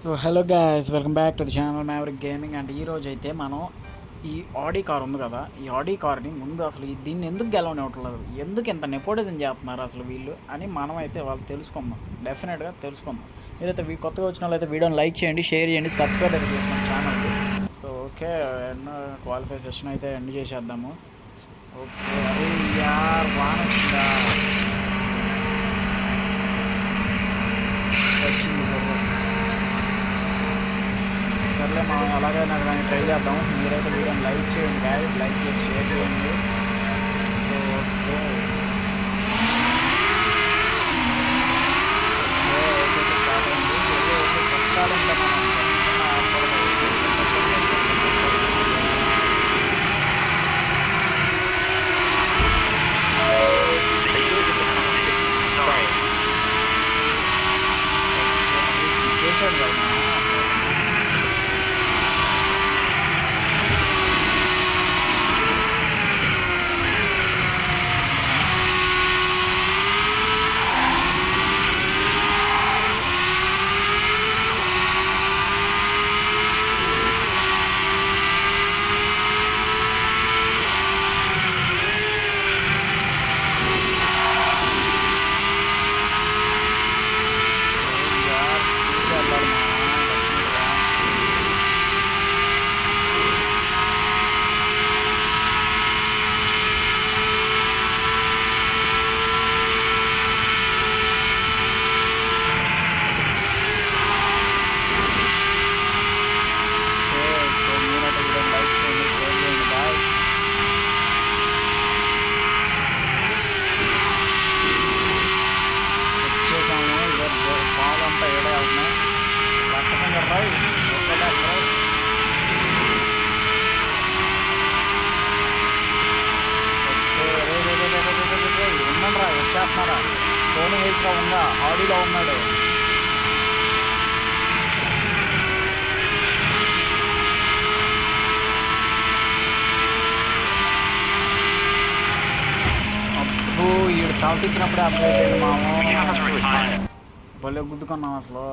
So hello guys, welcome back to the channel maverick gaming. And ఈరోజు అయితే మనం ఈ ఆడీ కార్ ఉంది కదా, ఈ ఆడీ కార్ని ముందు అసలు దీన్ని ఎందుకు గెలవనివ్వట్లేదు, ఎందుకు ఇంత నెపోటిజం చేస్తున్నారు అసలు వీళ్ళు అని మనం అయితే వాళ్ళు తెలుసుకుందాం, డెఫినెట్గా తెలుసుకుందాం. ఏదైతే కొత్తగా వచ్చిన వాళ్ళు అయితే వీడియోని లైక్ చేయండి, షేర్ చేయండి, సబ్స్క్రైబ్ అయితే చేసుకోండి ఛానల్కి. సో ఓకే, క్వాలిఫై సెషన్ అయితే ఎండ్ చేసేద్దాము. ఓకే, అరే యార్ వాన వచ్చిందా, వచ్చింది సర్లే, మనం అలాగైనా కానీ ట్రై చేద్దాం. మీరైతే వీడియోని లైక్ చేయండి గాయస్, లైక్ చేసి షేర్ చేయండి. సో ఓకే, స్టార్ట్ అయింది. పక్కాలు ఇంకా చేసాడు కదా. ఉన్నారా, వచ్చేస్తున్నారా? సోనీ వేస్లో ఉందా, ఆడీలో ఉన్నాడు. అప్పుడు ఈడు తల తిప్పినప్పుడే అర్థమైపోయింది మామూలు భలే గుద్దుకున్నాం అసలు.